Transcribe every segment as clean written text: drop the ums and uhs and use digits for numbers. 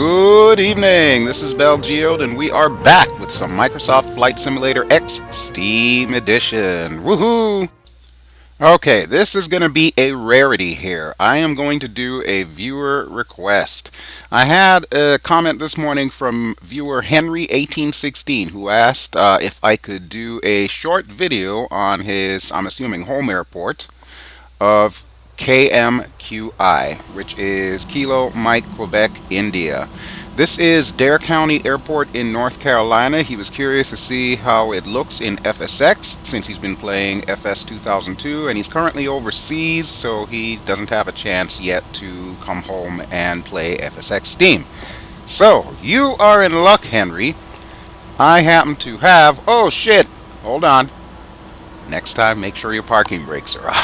Good evening, this is BelGeode and we are back with some Microsoft Flight Simulator X Steam Edition. Woohoo! Okay, this is going to be a rarity here. I am going to do a viewer request. I had a comment this morning from viewer Henry1816 who asked if I could do a short video on his, I'm assuming, home airport of KMQI, which is Kilo Mike Quebec India. This is Dare County Airport in North Carolina. He was curious to see how it looks in FSX since he's been playing FS 2002 and he's currently overseas, so he doesn't have a chance yet to come home and play FSX Steam. So, you are in luck, Henry. I happen to have... Oh shit! Hold on. Next time, make sure your parking brakes are on.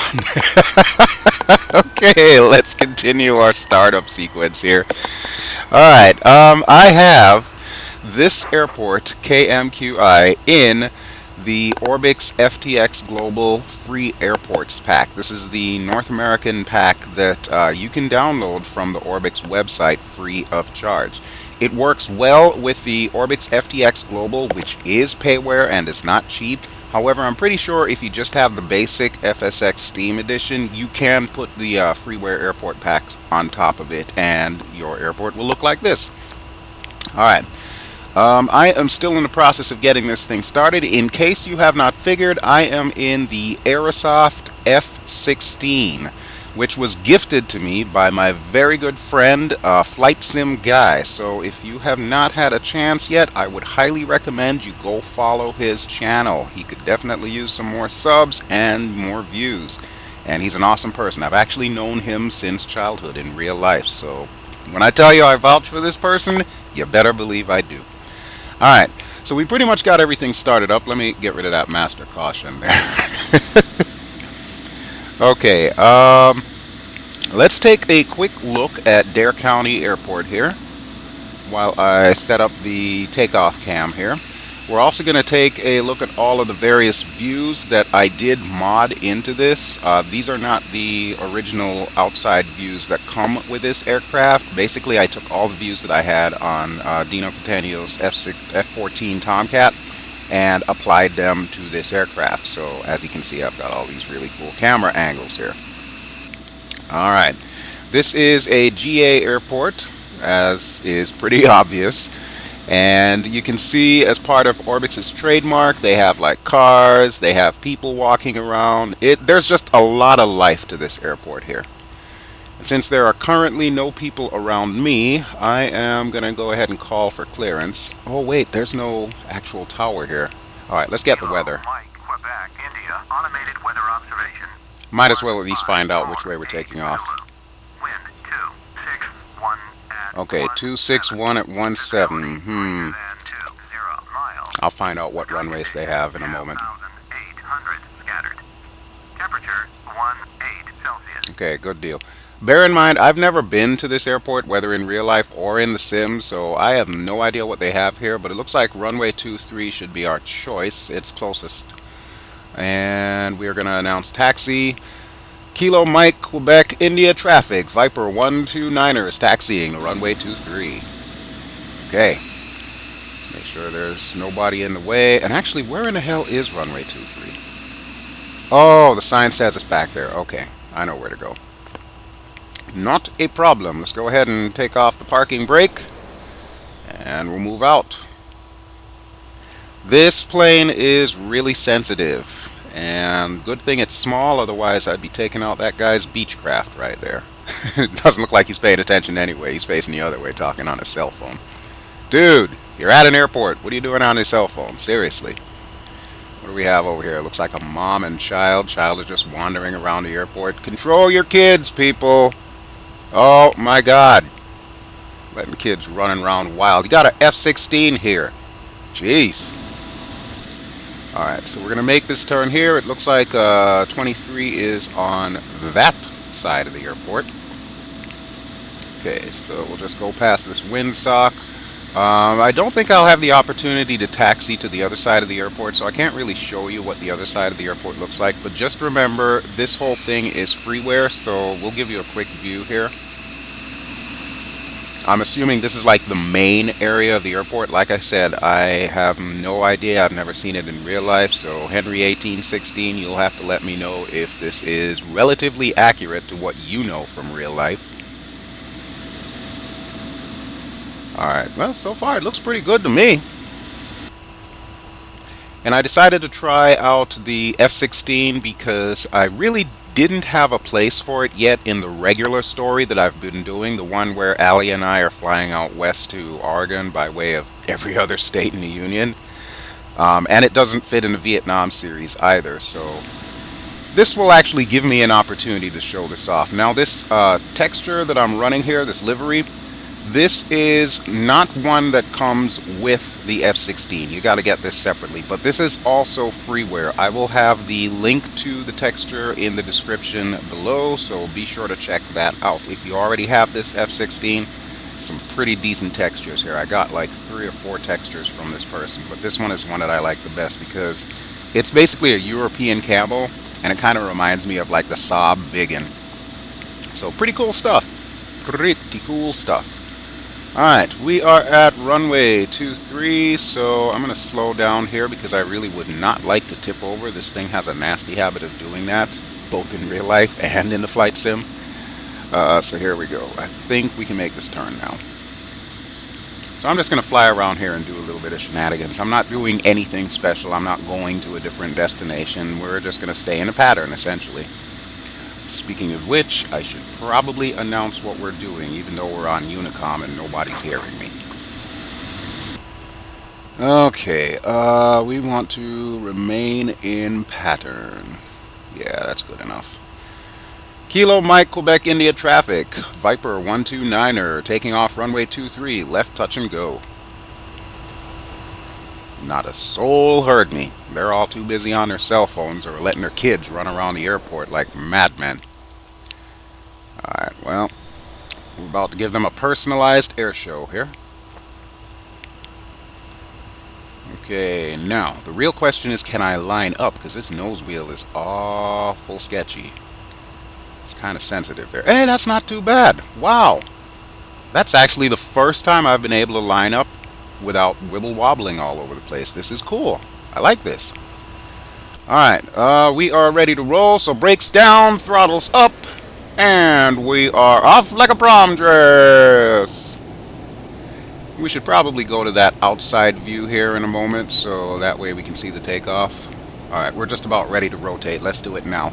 Okay, let's continue our startup sequence here. Alright, I have this airport, KMQI, in the Orbx FTX Global Free Airports pack. This is the North American pack that you can download from the Orbx website free of charge. It works well with the Orbx FTX Global, which is payware and is not cheap. However, I'm pretty sure if you just have the basic FSX Steam Edition, you can put the freeware airport packs on top of it, and your airport will look like this. Alright, I am still in the process of getting this thing started. In case you have not figured, I am in the Aerosoft F-16, which was gifted to me by my very good friend, FlightSimGuy. So if you have not had a chance yet, I would highly recommend you go follow his channel. He could definitely use some more subs and more views. And he's an awesome person. I've actually known him since childhood in real life. So when I tell you I vouch for this person, you better believe I do. Alright, so we pretty much got everything started up. Let me get rid of that master caution there. Okay, let's take a quick look at Dare County Airport here while I set up the takeoff cam here. We're also going to take a look at all of the various views that I did mod into this. These are not the original outside views that come with this aircraft. Basically, I took all the views that I had on Dino Catanio's F-14 Tomcat and applied them to this aircraft. So as you can see, I've got all these really cool camera angles here. Alright, this is a GA airport, as is pretty obvious, and you can see as part of Orbx's trademark, they have like cars, they have people walking around. There's just a lot of life to this airport here. Since there are currently no people around me, I am going to go ahead and call for clearance. Oh wait, there's no actual tower here. Alright, let's get the weather. Mike, Quebec, India, automated weather observation. Might as well at least find out which way we're taking off. Wind 261 at Okay, 261 at 17. I'll find out what runways they have in a moment. 1,800 scattered. Temperature 18 Celsius. Okay, good deal. Bear in mind, I've never been to this airport, whether in real life or in the sim, so I have no idea what they have here, but it looks like runway 23 should be our choice. It's closest. And we're going to announce taxi. Kilo Mike, Quebec, India traffic. Viper 129er is taxiing runway 23. Okay. Make sure there's nobody in the way. And actually, where in the hell is runway 23? Oh, the sign says it's back there. Okay, I know where to go. Not a problem. Let's go ahead and take off the parking brake. And we'll move out. This plane is really sensitive, and good thing it's small, otherwise I'd be taking out that guy's Beechcraft right there. It doesn't look like he's paying attention anyway. He's facing the other way, talking on his cell phone. Dude, you're at an airport. What are you doing on your cell phone? Seriously. What do we have over here? It looks like a mom and child. Child is just wandering around the airport. Control your kids, people. Oh, my God. Letting kids running around wild. You got an F-16 here. Jeez. Alright, so we're going to make this turn here. It looks like 23 is on that side of the airport. Okay, so we'll just go past this windsock. I don't think I'll have the opportunity to taxi to the other side of the airport, so I can't really show you what the other side of the airport looks like. But just remember, this whole thing is freeware, so we'll give you a quick view here. I'm assuming this is like the main area of the airport. Like I said, I have no idea. I've never seen it in real life. So Henry 1816, you'll have to let me know if this is relatively accurate to what you know from real life. Alright, well, so far it looks pretty good to me. And I decided to try out the F-16 because I really didn't have a place for it yet in the regular story that I've been doing, the one where Allie and I are flying out west to Oregon by way of every other state in the Union. And it doesn't fit in the Vietnam series either, so this will actually give me an opportunity to show this off. Now this texture that I'm running here, this livery, this is not one that comes with the F-16. You got to get this separately, but this is also freeware. I will have the link to the texture in the description below, so be sure to check that out. If you already have this F-16, some pretty decent textures here. I got like 3 or 4 textures from this person, but this one is one that I like the best because it's basically a European camo, and it kind of reminds me of like the Saab Viggen. So pretty cool stuff. Pretty cool stuff. Alright, we are at runway 23, so I'm going to slow down here because I really would not like to tip over. This thing has a nasty habit of doing that, both in real life and in the flight sim. So here we go. I think we can make this turn now. So I'm just going to fly around here and do a little bit of shenanigans. I'm not doing anything special. I'm not going to a different destination. We're just going to stay in a pattern, essentially. Speaking of which, I should probably announce what we're doing, even though we're on Unicom and nobody's hearing me. Okay, we want to remain in pattern. Yeah, that's good enough. Kilo Mike, Quebec, India traffic. Viper 129er, taking off runway 23, left touch and go. Not a soul heard me. They're all too busy on their cell phones or letting their kids run around the airport like madmen. Alright, well, we're about to give them a personalized air show here. Okay, now, the real question is, can I line up? Because this nose wheel is awful sketchy. It's kind of sensitive there. Hey, that's not too bad. Wow. That's actually the first time I've been able to line up without wibble wobbling all over the place. This is cool. I like this. Alright, we are ready to roll, so brakes down, throttles up, and we are off like a prom dress. We should probably go to that outside view here in a moment, so that way we can see the takeoff. Alright, we're just about ready to rotate. Let's do it now.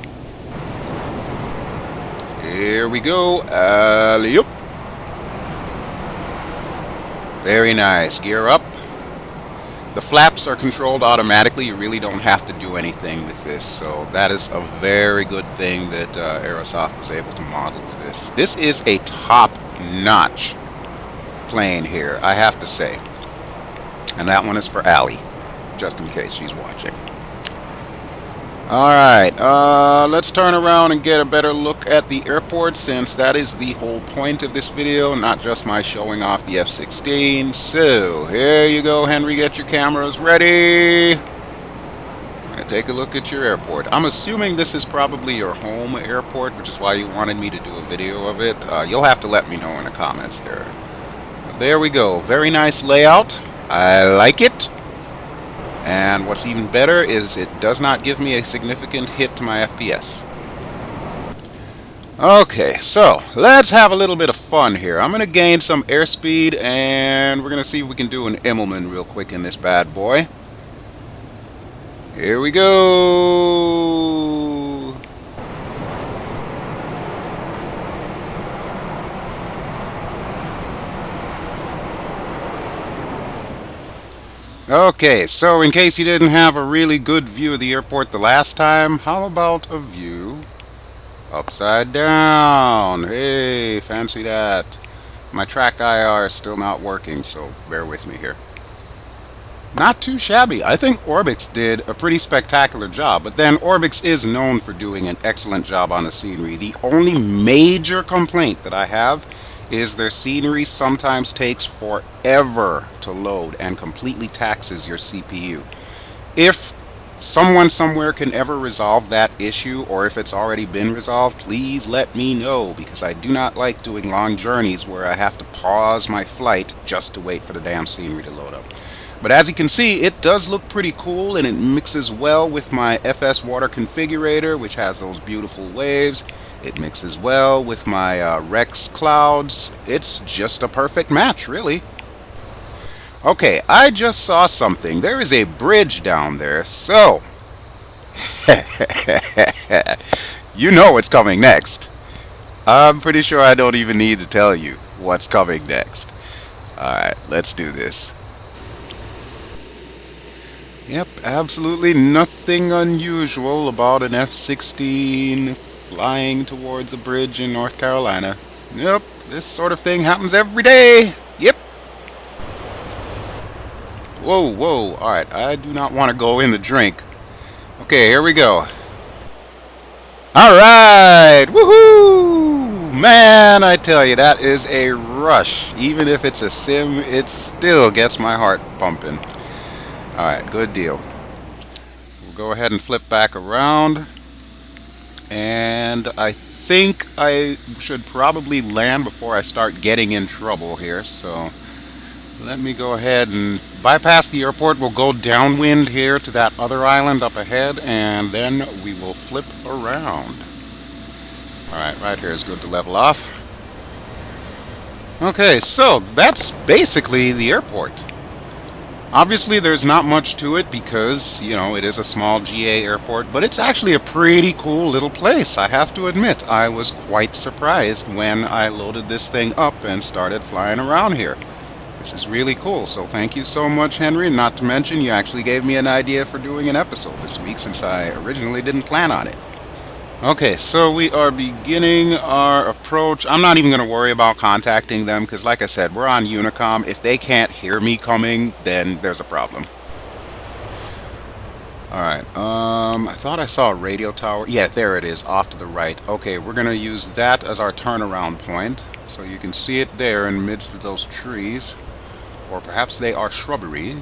Here we go. Alley-oop. Very nice. Gear up. The flaps are controlled automatically. You really don't have to do anything with this. So that is a very good thing that Aerosoft was able to model with this. This is a top-notch plane here, I have to say. And that one is for Allie, just in case she's watching. Alright, let's turn around and get a better look at the airport, since that is the whole point of this video, not just my showing off the F-16. So, here you go, Henry, get your cameras ready. Right, take a look at your airport. I'm assuming this is probably your home airport, which is why you wanted me to do a video of it. You'll have to let me know in the comments there. There we go, very nice layout. I like it. And what's even better is it does not give me a significant hit to my FPS. Okay, so let's have a little bit of fun here. I'm going to gain some airspeed, and we're going to see if we can do an Immelman real quick in this bad boy. Here we go. Okay, so in case you didn't have a really good view of the airport the last time, how about a view upside down? Hey, fancy that. My track IR is still not working, so bear with me here. Not too shabby. I think Orbx did a pretty spectacular job, but then Orbx is known for doing an excellent job on the scenery. The only major complaint that I have is their scenery sometimes takes forever to load and completely taxes your CPU. If someone somewhere can ever resolve that issue, or if it's already been resolved, please let me know, because I do not like doing long journeys where I have to pause my flight just to wait for the damn scenery to load up. But as you can see, it does look pretty cool, and it mixes well with my FS water configurator, which has those beautiful waves. It mixes well with my Rex clouds. It's just a perfect match, really. Okay, I just saw something. There is a bridge down there, so you know what's coming next. I'm pretty sure I don't even need to tell you what's coming next. Alright, let's do this. Yep, absolutely nothing unusual about an F-16 flying towards a bridge in North Carolina. Yep, this sort of thing happens every day. Yep. Whoa, whoa, alright, I do not want to go in the drink. Okay, here we go. Alright, woohoo! Man, I tell you, that is a rush. Even if it's a sim, it still gets my heart pumping. Alright, good deal. We'll go ahead and flip back around. And I think I should probably land before I start getting in trouble here. So let me go ahead and bypass the airport. We'll go downwind here to that other island up ahead, and then we will flip around. Alright, right here is good to level off. Okay, so that's basically the airport. Obviously, there's not much to it because, you know, it is a small GA airport, but it's actually a pretty cool little place, I have to admit. I was quite surprised when I loaded this thing up and started flying around here. This is really cool, so thank you so much, Henry. Not to mention, you actually gave me an idea for doing an episode this week since I originally didn't plan on it. Okay, so we are beginning our approach. I'm not even going to worry about contacting them because, like I said, we're on Unicom. If they can't hear me coming, then there's a problem. Alright, I thought I saw a radio tower. Yeah, there it is, off to the right. Okay, we're going to use that as our turnaround point. So you can see it there in the midst of those trees. Or perhaps they are shrubberies.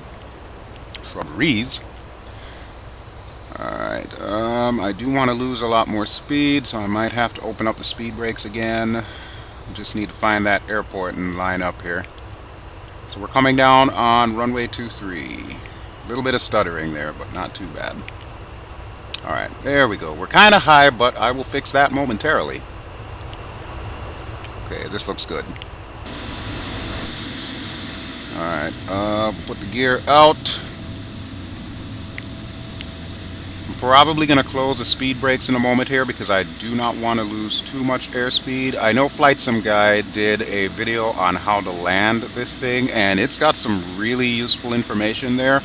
Alright, I do want to lose a lot more speed, so I might have to open up the speed brakes again. Just need to find that airport and line up here. So we're coming down on runway 23. A little bit of stuttering there, but not too bad. Alright, there we go. We're kind of high, but I will fix that momentarily. Okay, this looks good. Alright, put the gear out. I'm probably going to close the speed brakes in a moment here because I do not want to lose too much airspeed. I know FlightSimGuy did a video on how to land this thing, and it's got some really useful information there.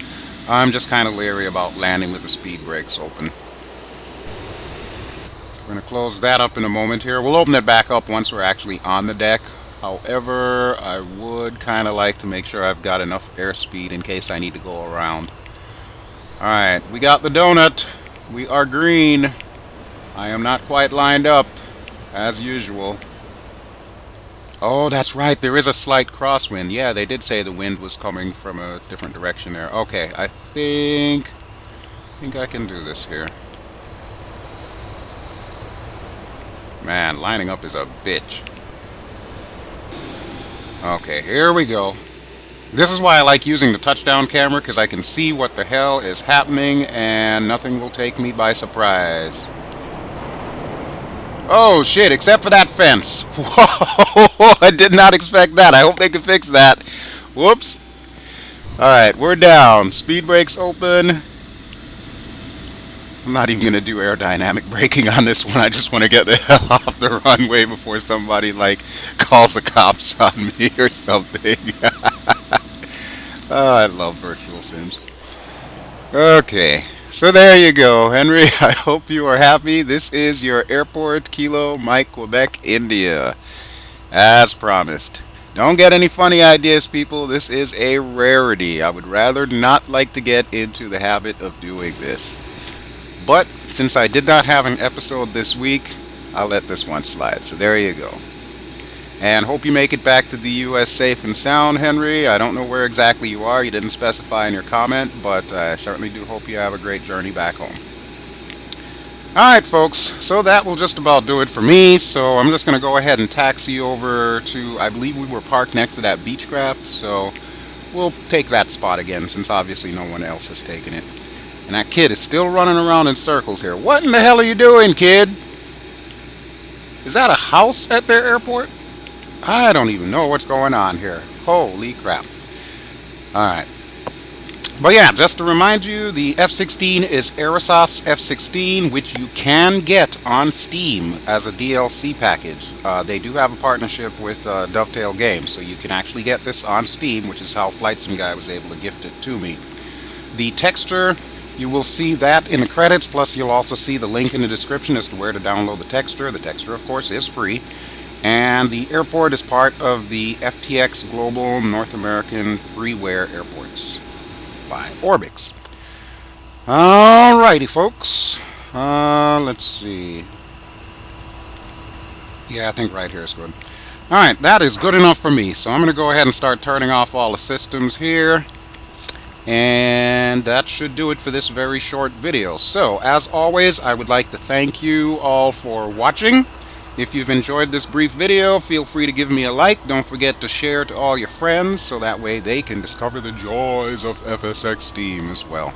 I'm just kind of leery about landing with the speed brakes open. We're going to close that up in a moment here. We'll open it back up once we're actually on the deck. However, I would kind of like to make sure I've got enough airspeed in case I need to go around. Alright, we got the donut. We are green. I am not quite lined up, as usual. Oh, that's right. There is a slight crosswind. Yeah, they did say the wind was coming from a different direction there. Okay, I think I can do this here. Man, lining up is a bitch. Okay, here we go. This is why I like using the touchdown camera, because I can see what the hell is happening and nothing will take me by surprise. Oh shit, except for that fence. Whoa, I did not expect that. I hope they can fix that. Whoops. Alright, we're down. Speed brakes open. I'm not even going to do aerodynamic braking on this one. I just want to get the hell off the runway before somebody, like, calls the cops on me or something. Oh, I love virtual sims. Okay, so there you go, Henry. I hope you are happy. This is your Airport Kilo Mike Quebec, India. As promised. Don't get any funny ideas, people. This is a rarity. I would rather not like to get into the habit of doing this. But since I did not have an episode this week, I'll let this one slide. So there you go. And hope you make it back to the U.S. safe and sound, Henry. I don't know where exactly you are. You didn't specify in your comment, but I certainly do hope you have a great journey back home. Alright, folks, so that will just about do it for me. So I'm just going to go ahead and taxi over to, I believe we were parked next to that Beechcraft, so we'll take that spot again since obviously no one else has taken it. And that kid is still running around in circles here. What in the hell are you doing, kid? Is that a house at their airport? I don't even know what's going on here. Holy crap. Alright. But yeah, just to remind you, the F-16 is Aerosoft's F-16, which you can get on Steam as a DLC package. They do have a partnership with Dovetail Games, so you can actually get this on Steam, which is how FlightSimGuy was able to gift it to me. The texture, you will see that in the credits, plus you'll also see the link in the description as to where to download the texture. The texture, of course, is free. And the airport is part of the FTX Global North American Freeware Airports by Orbx. Alrighty, folks. Let's see. Yeah, I think right here is good. Alright, that is good enough for me. So I'm going to go ahead and start turning off all the systems here. And that should do it for this very short video. So, as always, I would like to thank you all for watching. If you've enjoyed this brief video, feel free to give me a like. Don't forget to share to all your friends so that way they can discover the joys of FSX Steam as well.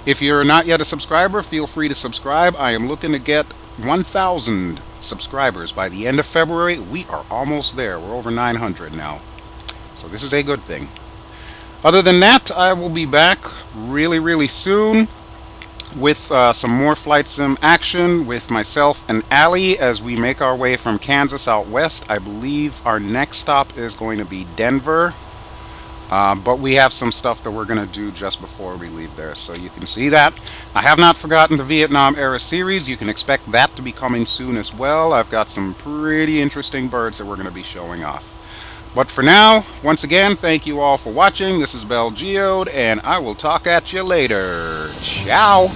If you're not yet a subscriber, feel free to subscribe. I am looking to get 1,000 subscribers by the end of February. We are almost there. We're over 900 now. So this is a good thing. Other than that, I will be back really soon with some more flight sim action with myself and Allie as we make our way from Kansas out west. I believe our next stop is going to be Denver, but we have some stuff that we're going to do just before we leave there, so you can see that. I have not forgotten the Vietnam era series. You can expect that to be coming soon as well. I've got some pretty interesting birds that we're going to be showing off. But for now, once again, thank you all for watching. This is BelGeode, and I will talk at you later. Ciao!